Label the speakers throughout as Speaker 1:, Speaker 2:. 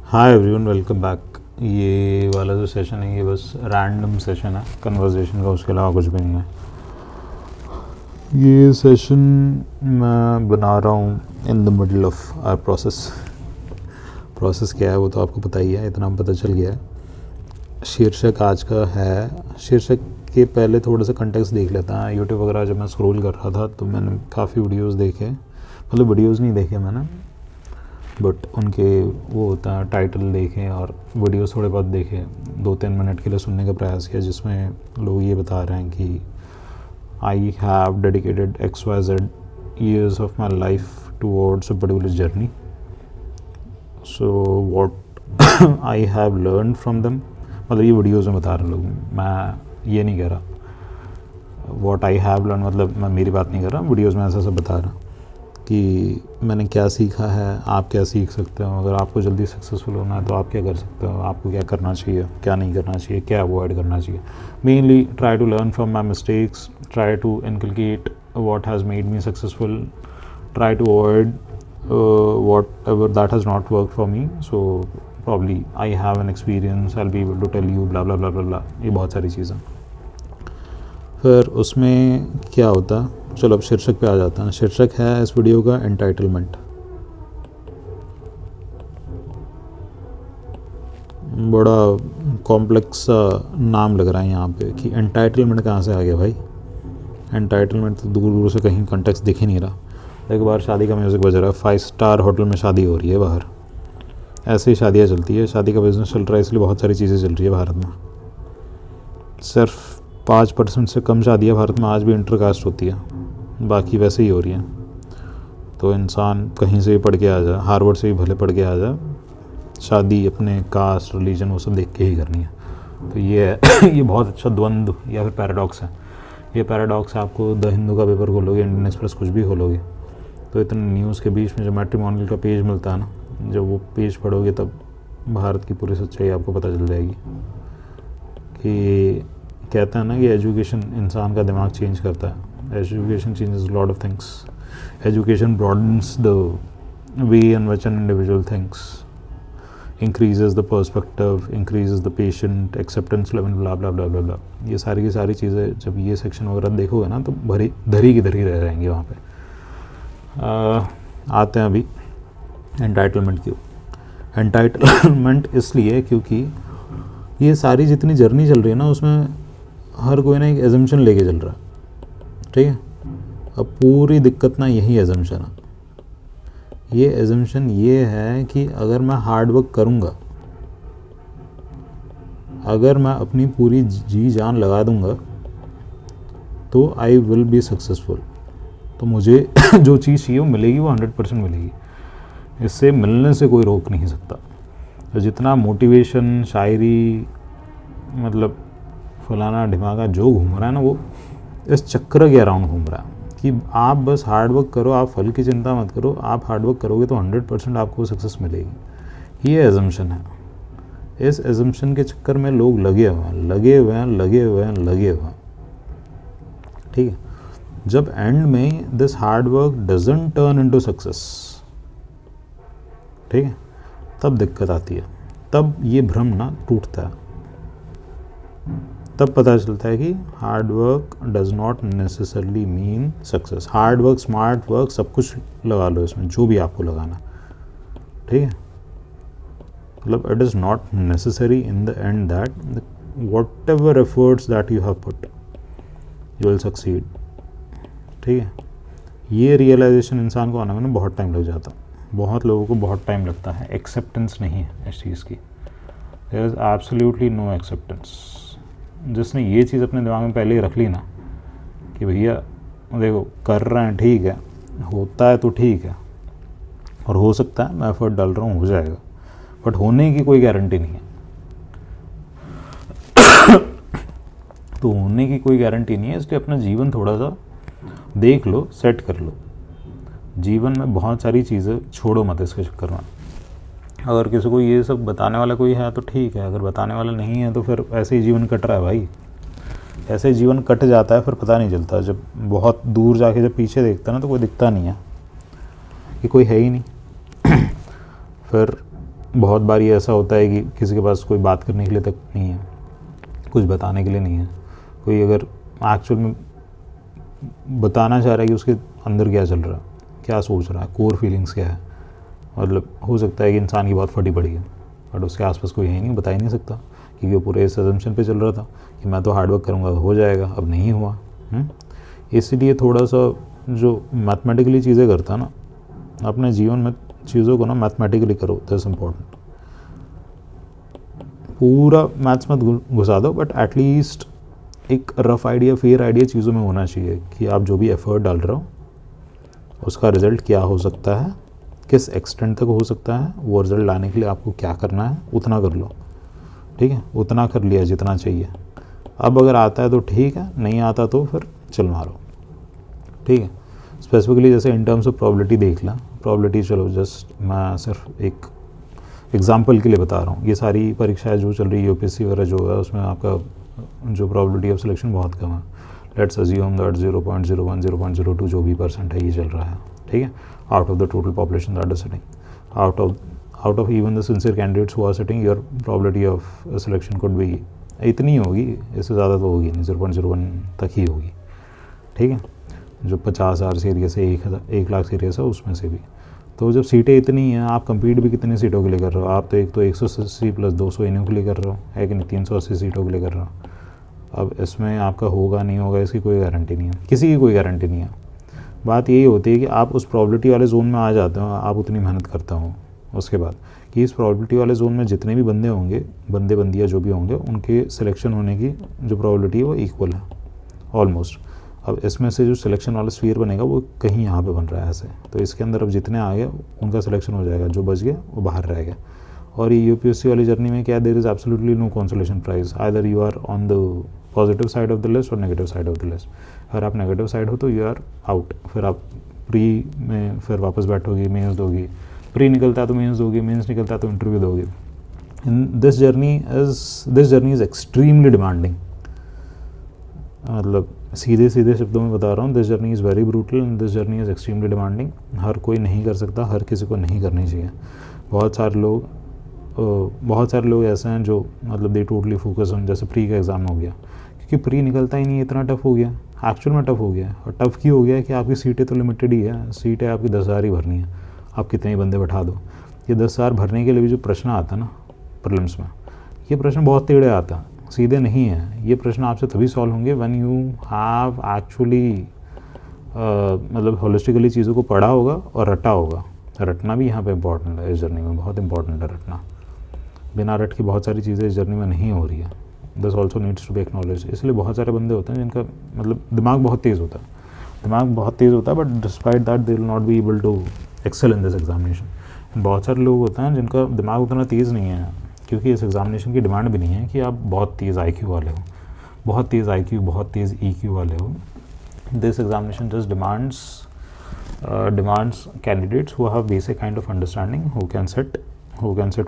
Speaker 1: Hi everyone, welcome back. ये वाला जो सेशन है ये बस रैंडम सेशन है कन्वर्सेशन का, उसके अलावा कुछ भी नहीं है। ये सेशन मैं बना रहा हूँ in the middle of our process क्या है वो तो आपको पता ही है, इतना पता चल गया है। शीर्षक आज का है, शीर्षक के पहले थोड़ा सा कंटेक्स्ट देख लेता है। यूट्यूब वगैरह जब मैं स्क्रॉल कर रहा था तो मैंने काफ़ी वीडियोस देखे, मतलब वीडियोस नहीं देखे मैंने, बट उनके वो होता है टाइटल देखें और वीडियोस थोड़े बहुत देखे, 2-3 मिनट के लिए सुनने का प्रयास किया, जिसमें लोग ये बता रहे हैं कि I have dedicated XYZ years of my life towards a particular journey, so what I have learned from them, मतलब ये वीडियोस में बता रहे हैं लोग, मैं ये नहीं कह रहा what I have learned, मतलब मैं मेरी बात नहीं कर रहा, वीडियोस में ऐसा सब बता रहा कि मैंने क्या सीखा है, आप क्या सीख सकते हो। अगर आपको जल्दी सक्सेसफुल होना है तो आप क्या कर सकते हो, आपको क्या करना चाहिए, क्या नहीं करना चाहिए, क्या अवॉइड करना चाहिए। Mainly try to learn from my mistakes, try to inculcate what has made me successful, try to avoid whatever that has not worked for me, so probably I have an experience, I'll be able to tell you blah blah blah blah blah, ये बहुत सारी चीज़ें। फिर उसमें क्या होता, चलो अब शीर्षक पे आ जाता है। शीर्षक है इस वीडियो का एंटाइटलमेंट। बड़ा कॉम्प्लेक्स सा नाम लग रहा है यहाँ पे कि एंटाइटलमेंट कहाँ से आ गया भाई। एंटाइटलमेंट तो दूर दूर से कहीं कॉन्टेक्स्ट दिख ही नहीं रहा। एक बार शादी का म्यूज़िक बज रहा है, 5 स्टार होटल में शादी हो रही है बाहर, ऐसे ही शादियाँ चलती है, शादी का बिज़नेस चल रहा है, इसलिए बहुत सारी चीज़ें चल रही है भारत में। सिर्फ 5% से कम शादियाँ भारत में आज भी इंटरकास्ट होती है, बाकी वैसे ही हो रही हैं। तो इंसान कहीं से भी पढ़ के आ जाए, हार्वर्ड से भी भले पढ़ के आ जाए, शादी अपने कास्ट रिलीजन वो सब देख के ही करनी है। तो ये है ये बहुत अच्छा द्वंद्व या फिर पैराडॉक्स है। ये पैराडॉक्स आपको द हिंदू का पेपर खोलोगे, इंडियन एक्सप्रेस, कुछ भी खोलोगे तो इतने न्यूज़ के बीच में जो मैट्रिमोनियल का पेज मिलता है ना, जब वो पेज पढ़ोगे तब भारत की पूरी सच्चाई आपको पता चल जाएगी। कि कहते हैं ना कि एजुकेशन इंसान का दिमाग चेंज करता है, education changes lot of things, education broadens the way in which an individual thinks, increases the perspective, increases the patient acceptance level, blah blah blah blah blah। ये सारी की सारी चीज़ें जब ये सेक्शन वगैरह देखोगे ना तो भरी धरी की धरी रह जाएंगे वहाँ पे। आते हैं अभी एंटाइटलमेंट की। एंटाइटलमेंट इसलिए क्योंकि ये सारी जितनी जर्नी चल रही है ना उसमें हर कोई ना एक एजम्पशन लेके चल रहा है, ठीक है। अब पूरी दिक्कत ना यही एजम्पशन है। ये एजम्पशन ये है कि अगर मैं हार्ड वर्क करूँगा, अगर मैं अपनी पूरी जी जान लगा दूँगा तो आई विल बी सक्सेसफुल, तो मुझे जो चीज़ चाहिए वो मिलेगी, वो 100% मिलेगी। इससे मिलने से कोई रोक नहीं सकता। तो जितना मोटिवेशन, शायरी, मतलब फलाना ढिमाका जो घूम रहा है ना, वो इस चक्र के अराउंड घूम रहा है कि आप बस हार्ड वर्क करो, आप फल की चिंता मत करो, आप हार्ड वर्क करोगे तो 100% आपको सक्सेस मिलेगी। ये एजम्पशन है। इस एजम्पशन के चक्कर में लोग लगे हुए हैं, ठीक है। जब एंड में this hard work doesn't turn into success, ठीक है, तब दिक्कत आती है, तब ये भ्रम ना टूटता है, तब पता चलता है कि hard work does not necessarily mean success. Hard work, smart work, सब कुछ लगा लो इसमें, जो भी आपको लगाना, ठीक है। मतलब it is not necessary in the end that what ever efforts that you have put you will succeed, ठीक है। ये रियलाइजेशन इंसान को आने में बहुत टाइम लग जाता है, बहुत लोगों को बहुत टाइम लगता है। एक्सेप्टेंस नहीं है इस चीज़ की, there is absolutely no acceptance. जिसने ये चीज़ अपने दिमाग में पहले ही रख ली ना कि भैया देखो कर रहे हैं, ठीक है, होता है तो ठीक है, और हो सकता है मैं एफर्ट डाल रहा हूँ हो जाएगा, बट होने की कोई गारंटी नहीं है। तो होने की कोई गारंटी नहीं है, इसलिए अपना जीवन थोड़ा सा देख लो, सेट कर लो। जीवन में बहुत सारी चीज़ें छोड़ो मत इसके चक्कर में। अगर किसी को ये सब बताने वाला कोई है तो ठीक है, अगर बताने वाला नहीं है तो फिर ऐसे ही जीवन कट रहा है भाई, ऐसे ही जीवन कट जाता है, फिर पता नहीं चलता। जब बहुत दूर जाके जब पीछे देखता ना तो कोई दिखता नहीं है कि कोई है ही नहीं। फिर बहुत बार ये ऐसा होता है कि किसी के पास कोई बात करने के लिए तक नहीं है, कुछ बताने के लिए नहीं है। कोई अगर एक्चुअल में बताना चाह रहा है कि उसके अंदर क्या चल रहा है, क्या सोच रहा है, कोर फीलिंग्स क्या है, मतलब हो सकता है कि इंसान की बहुत फटी पड़ी है बट उसके आसपास कोई है नहीं, बता ही नहीं सकता, क्योंकि वो पूरे इस अजम्पशन पे चल रहा था कि मैं तो हार्डवर्क करूँगा तो हो जाएगा, अब नहीं हुआ। इसलिए थोड़ा सा जो मैथमेटिकली चीज़ें करता है ना, अपने जीवन में चीज़ों को ना मैथमेटिकली करो, दैट्स इम्पोर्टेंट। पूरा मैथ्स मत घुसा दो, बट एटलीस्ट एक रफ आइडिया, फेयर आइडिया चीज़ों में होना चाहिए कि आप जो भी एफर्ट डाल रहे हो उसका रिज़ल्ट क्या हो सकता है, किस एक्सटेंट तक हो सकता है, वो रिज़ल्ट लाने के लिए आपको क्या करना है उतना कर लो, ठीक है। उतना कर लिया जितना चाहिए। अब अगर आता है तो ठीक है, नहीं आता तो फिर चल मारो, ठीक है। स्पेसिफिकली जैसे इन टर्म्स ऑफ प्रॉबिलिटी देख लें, प्रॉबिलिटी चलो जस्ट मैं सिर्फ एक एग्जाम्पल के लिए बता रहा हूँ। ये सारी परीक्षाएं जो चल रही है यूपीएससी वगैरह जो है, उसमें आपका जो प्रॉबिलिटी ऑफ सिलेक्शन बहुत कम है। लेट्स अज्यूम दैट 0.01 0.02 जो भी % है ये चल रहा है, ठीक है, out of the total population that is sitting, out of even the sincere candidates who are sitting, your probability of selection could be इतनी होगी, इससे ज़्यादा तो होगी नहीं, 0.01 तक ही होगी, ठीक है। जो 50,000 सीरियस है, 1 लाख सीरियस है, उसमें से भी तो जब सीटें इतनी हैं, आप कंपीट भी कितनी सीटों के लिए कर रहे हो? आप तो एक तो 180 + 200 इन्हीं के लिए कर रहे हो, है कि नहीं, 380 सीटों के लिए कर रहे हो। अब इसमें आपका होगा नहीं होगा इसकी कोई गारंटी नहीं है, किसी की कोई गारंटी नहीं है। बात यही होती है कि आप उस प्रॉबिलिटी वाले जोन में आ जाते हो, आप उतनी मेहनत करते हो उसके बाद कि इस प्रॉबिलिटी वाले जोन में जितने भी बंदे होंगे, बंदे बंदियाँ जो भी होंगे, उनके सिलेक्शन होने की जो प्रॉबिलिटी है वो इक्वल है ऑलमोस्ट। अब इसमें से जो सिलेक्शन वाला स्फीयर बनेगा वो कहीं यहाँ पे बन रहा है ऐसे, तो इसके अंदर अब जितने आ गए उनका सिलेक्शन हो जाएगा, जो बच गया वो बाहर रह गया। और ये यूपीएससी वाली जर्नी में क्या, there is absolutely no consolation prize, either you are on the positive side of the list और negative side of the list. अगर आप नेगेटिव साइड हो तो यू आर आउट, फिर आप प्री में फिर वापस बैठोगे, मेंस दोगी, प्री निकलता है तो मेंस दोगे, मेंस निकलता है तो इंटरव्यू दोगे। This journey is extremely demanding, मतलब सीधे शब्दों में बता रहा हूँ, this journey is very brutal and this journey is extremely demanding. हर कोई नहीं कर सकता, हर किसी को नहीं करनी चाहिए। बहुत सारे लोग ऐसे हैं जो मतलब दे टोटली फोकस ऑन, जैसे प्री का एग्ज़ाम हो गया, क्योंकि प्री निकलता ही नहीं, इतना टफ हो गया, एक्चुअल में टफ हो गया। और टफ क्यों हो गया कि आपकी सीटें तो लिमिटेड ही है, सीटें आपकी 10,000 ही भरनी है, आप कितने ही बंदे बैठा दो। ये 10,000 भरने के लिए भी जो प्रश्न आता है ना प्रीलिम्स में, ये प्रश्न बहुत टेढ़े आता है, सीधे नहीं है। ये प्रश्न आपसे तभी सॉल्व होंगे व्हेन यू हैव एक्चुअली मतलब होलिस्टिकली चीज़ों को पढ़ा होगा और रटा होगा। रटना भी यहाँ पे इम्पॉर्टेंट है, इस जर्नी में बहुत इंपॉर्टेंट है रटना। बिना रट के बहुत सारी चीज़ें इस जर्नी में नहीं हो रही है। This also needs to be acknowledge. इसलिए बहुत सारे बंदे होते हैं जिनका मतलब दिमाग बहुत तेज़ होता है, but despite that they will not be able to excel in this examination. बहुत सारे लोग होते हैं जिनका दिमाग उतना तेज़ नहीं है, क्योंकि इस एग्जामिनेशन की डिमांड भी नहीं है कि आप बहुत तेज़ IQ वाले हो, बहुत तेज़ IQ, बहुत तेज़ EQ वाले हो। This examination just demands candidates who have basic kind of understanding, who can sit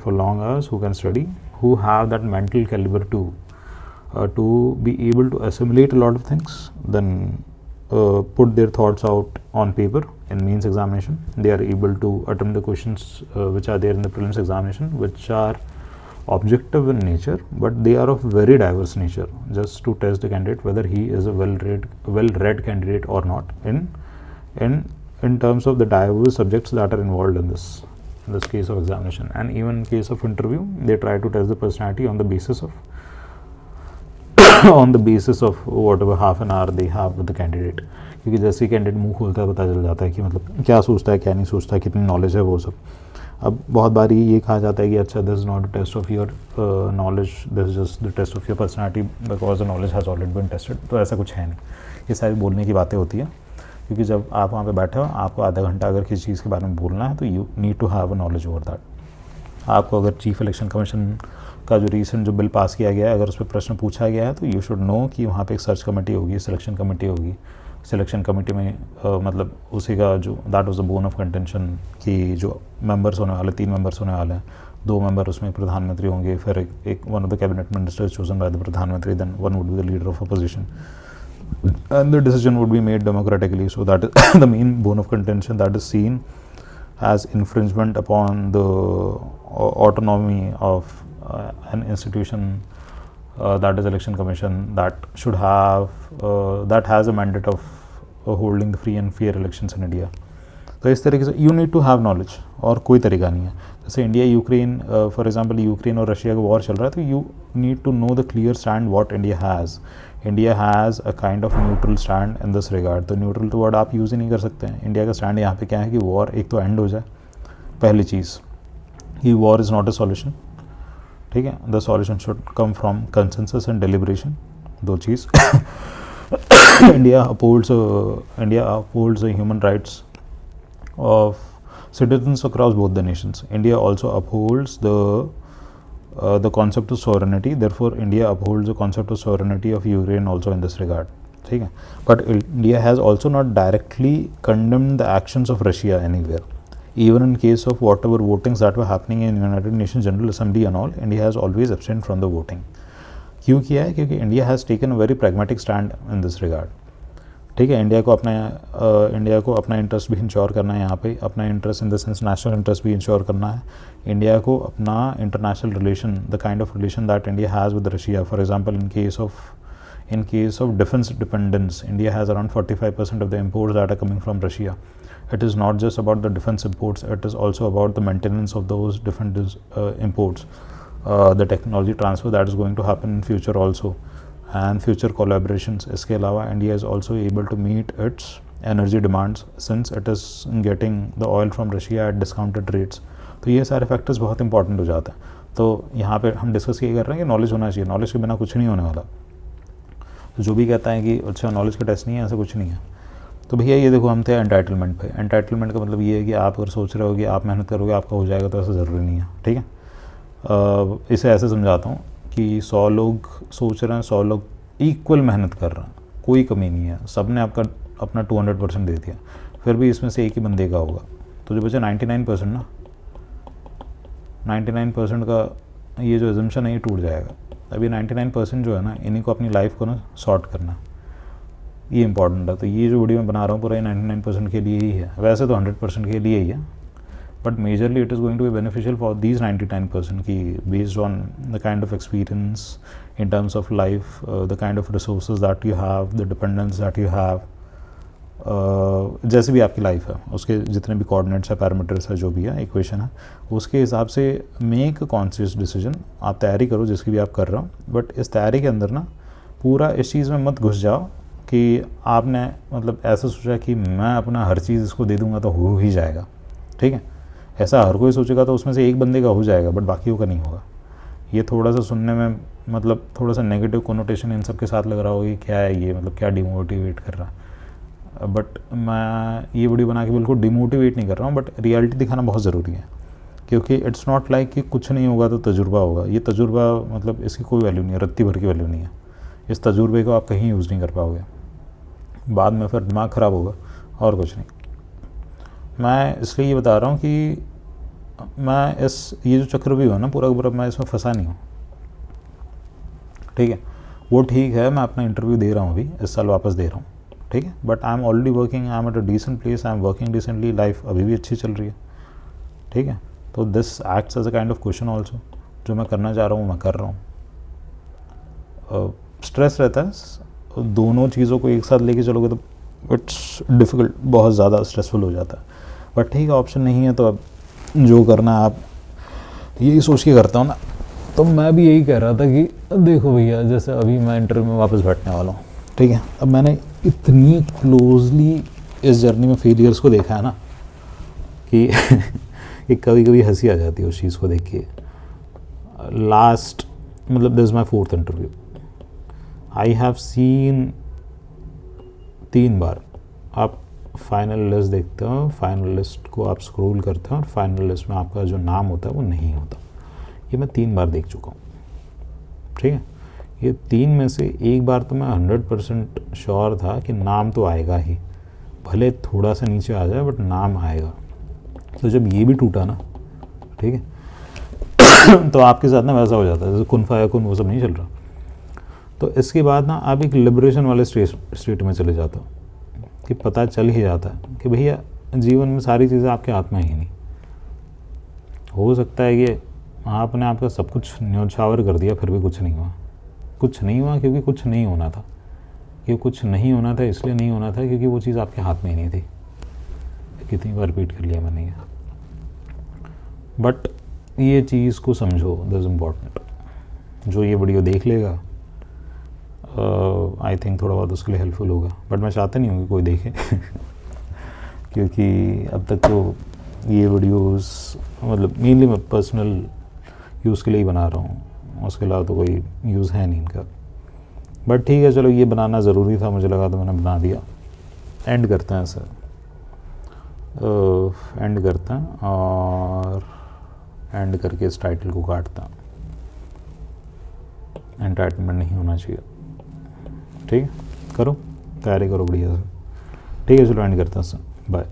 Speaker 1: for long hours, who can study, who have that mental caliber to be able to assimilate a lot of things, then put their thoughts out on paper in means examination. They are able to attempt the questions which are there in the prelims examination, which are objective in nature, but they are of very diverse nature, just to test the candidate whether he is a well-read candidate or not in terms of the diverse subjects that are involved in this case of examination. And even in case of interview, they try to test the personality on the basis of whatever half an hour they have with the candidate. क्योंकि जैसे ही candidate मुंह खोलता है पता चल जाता है कि मतलब क्या सोचता है, क्या नहीं सोचता, कितनी नॉलेज है, वो सब। अब बहुत बारी ये कहा जाता है कि अच्छा, this is not a test of your knowledge, this is just the test of your personality because the knowledge has already been tested. तो ऐसा कुछ है नहीं, ये सारी बोलने की बातें होती हैं, क्योंकि जब आप वहाँ पे बैठे हो, आपको आधा घंटा अगर किसी चीज़ के बारे में बोलना है तो you need to have a knowledge over that. आपको अगर चीफ इलेक्शन कमीशन का जो रिसेंट जो बिल पास किया गया है, अगर उस पर प्रश्न पूछा गया है तो यू शुड नो कि वहाँ पे एक सर्च कमेटी होगी, सिलेक्शन कमेटी होगी। सिलेक्शन कमेटी में मतलब उसी का जो that was the bone of contention कि जो मेंबर्स होने वाले, 3 मेंबर्स होने वाले हैं, 2 मेंबर उसमें प्रधानमंत्री होंगे, फिर एक one of the cabinet ministers chosen by the प्रधानमंत्री, then one would be the leader of opposition, and the decision would be made democratically. So that is the main bone of contention that is seen as infringement upon autonomy of an institution that is election commission that should have that has a mandate of holding the free and fair elections in India. तो इस तरीके से you need to have knowledge, और कोई तरीका नहीं है. जैसे India Ukraine, for example Ukraine और रशिया का वॉर चल रहा है, तो you need to know the clear stand what India has. India has a kind of neutral stand in this regard. तो न्यूट्रल तो वर्ड आप यूज़ ही नहीं कर सकते हैं. इंडिया का स्टैंड यहाँ पे क्या है कि वॉर एक तो एंड हो जाए, पहली चीज़ कि war is not a solution. ठीक है, the solution should come from consensus and deliberation. दो चीज़. India upholds the human rights of citizens across both the nations. India also upholds the concept of sovereignty. Therefore, India upholds the concept of sovereignty of Ukraine also in this regard. ठीक है, but India has also not directly condemned the actions of Russia anywhere. Even in case of whatever votings that were happening in United Nations General Assembly and all, India has always abstained from the voting. क्यों किया है? क्योंकि India has taken a very pragmatic stand in this regard. ठीक है, India को अपना interest भी ensure करना है यहाँ पे, अपना interest in the sense national interest भी इंश्योर करना है. इंडिया को अपना international relation, the kind of relation that India has with Russia, for example in case of defence dependence, India has around 45% of the imports that are coming from Russia. It is not just about the defense imports, it is also about the maintenance of those different imports, the technology transfer that is going to happen in future also, and future collaborations. इसके अलावा India is also able to meet its energy demands since it is getting the oil from Russia at discounted rates. तो ये सारे factors बहुत important हो जाते हैं. तो यहाँ पे हम डिस्कस ये कर रहे हैं कि नॉलेज होना चाहिए. नॉलेज के बिना कुछ नहीं होने वाला. तो जो भी कहता है कि अच्छा नॉलेज का टेस्ट नहीं है, ऐसा कुछ नहीं है. तो भैया ये देखो, हम थे एंटाइटलमेंट पे. एंटाइटलमेंट का मतलब ये है कि आप अगर सोच रहे हो कि आप मेहनत करोगे आपका हो जाएगा, तो ऐसा ज़रूरी नहीं है. ठीक है, इसे ऐसे समझाता हूँ कि 100 लोग सोच रहे हैं, 100 लोग इक्वल मेहनत कर रहे हैं, कोई कमी नहीं है, सब ने आपका अपना 200% दे दिया, फिर भी इसमें से एक ही बंदे का होगा. तो जो बचा 99% ना, 99% का ये जो एजम्पशन है ये टूट जाएगा. अभी 99% जो है ना, इन्हीं को अपनी लाइफ को ना सॉर्ट करना, ये इंपॉर्टेंट है. तो ये जो वीडियो मैं बना रहा हूँ पूरा 99% के लिए ही है. वैसे तो 100% के लिए ही है, but majorly it is going to be beneficial for these 99% की, based on the kind of experience in terms of life, the kind of resources that you have, the dependence that you have, जैसे भी आपकी life है उसके जितने भी coordinates है, parameters है, जो भी है, इक्वेशन है, उसके हिसाब से मेक अ कॉन्शियस डिसीजन. आप तैयारी करो जिसकी भी आप कर रहे हो, बट इस तैयारी के अंदर ना पूरा इस चीज़ में मत घुस जाओ कि आपने मतलब ऐसा सोचा कि मैं अपना हर चीज़ इसको दे दूंगा तो हो ही जाएगा. ठीक है, ऐसा हर कोई सोचेगा तो उसमें से एक बंदे का हो जाएगा, बट बाकियों का नहीं होगा. ये थोड़ा सा सुनने में मतलब थोड़ा सा नेगेटिव कोनोटेशन इन सब के साथ लग रहा होगा कि क्या है ये, मतलब क्या डिमोटिवेट कर रहा है. बट मैं ये वीडियो बना के बिल्कुल डिमोटिवेट नहीं कर रहा हूँ, बट रियलिटी दिखाना बहुत ज़रूरी है. क्योंकि इट्स नॉट लाइक कि कुछ नहीं होगा तो तजुर्बा होगा. ये तजुर्बा मतलब इसकी कोई वैल्यू नहीं है, रत्ती भर की वैल्यू नहीं है. इस तजुर्बे को आप कहीं यूज़ नहीं कर पाओगे, बाद में फिर दिमाग ख़राब होगा और कुछ नहीं. मैं इसलिए ये बता रहा हूँ कि मैं ये जो चक्रव्यूह है ना पूरा का पूरा, मैं इसमें फंसा नहीं हूँ. ठीक है, वो ठीक है, मैं अपना इंटरव्यू दे रहा हूँ अभी, इस साल वापस दे रहा हूँ. ठीक है, but I am already working, I am at a decent place, I am working decently, life अभी भी अच्छी चल रही है. ठीक है, तो this acts as a kind of question also. जो मैं करना चाह रहा हूँ मैं कर रहा हूँ. स्ट्रेस रहता है, दोनों चीज़ों को एक साथ लेके चलोगे तो इट्स डिफ़िकल्ट, बहुत ज़्यादा स्ट्रेसफुल हो जाता है. बट ठीक है, ऑप्शन नहीं है तो अब जो करना है आप यही सोच के करता हूँ ना. तो मैं भी यही कह रहा था कि देखो भैया, जैसे अभी मैं इंटरव्यू में वापस बैठने वाला हूँ. ठीक है, अब मैंने इतनी क्लोजली इस जर्नी में फेलियर्स को देखा है ना कि कभी कभी हंसी आ जाती है उस चीज़ को देख के. लास्ट मतलब this is my 4th interview. I have seen 3 बार आप फाइनल लिस्ट देखते हो, फाइनल लिस्ट को आप स्क्रॉल करते हो और फाइनल लिस्ट में आपका जो नाम होता है वो नहीं होता. ये मैं 3 बार देख चुका हूँ. ठीक है, ये 3 में से एक बार तो मैं 100% श्योर था कि नाम तो आएगा ही, भले थोड़ा सा नीचे आ जाए बट नाम आएगा. तो जब ये भी टूटा ना, ठीक है, तो आपके साथ ना वैसा हो जाता है जैसे कुन फाया कुन, वो सब नहीं चल रहा. तो इसके बाद ना आप एक लिबरेशन वाले स्टेट में चले जाते हो कि पता चल ही जाता है कि भैया जीवन में सारी चीज़ें आपके हाथ में ही नहीं. हो सकता है कि आपने आपका सब कुछ न्योछावर कर दिया फिर भी कुछ नहीं हुआ। कुछ नहीं हुआ क्योंकि कुछ नहीं होना था। ये कुछ नहीं होना था इसलिए नहीं होना था क्योंकि वो चीज़ आपके हाथ में ही नहीं थी। कितनी बार रिपीट कर लिया मैंने ये। बट ये चीज़ को समझो, दैट इज़ इम्पॉर्टेंट। जो ये वीडियो देख लेगा आई थिंक थोड़ा बहुत उसके लिए हेल्पफुल होगा, बट मैं चाहता नहीं हूँ कि कोई देखे क्योंकि अब तक तो ये वीडियोस मतलब मेनली मैं पर्सनल यूज़ के लिए ही बना रहा हूँ, उसके अलावा तो कोई यूज़ है नहीं इनका। बट ठीक है, चलो ये बनाना ज़रूरी था, मुझे लगा तो मैंने बना दिया। एंड करते हैं सर, एंड करते हैं और एंड करके इस टाइटल को काटता हूँ। एंटाइटलमेंट नहीं होना चाहिए। ठीक है, करो तैयारी करो बढ़िया से। ठीक है चलो एंड करते हैं सर, बाय।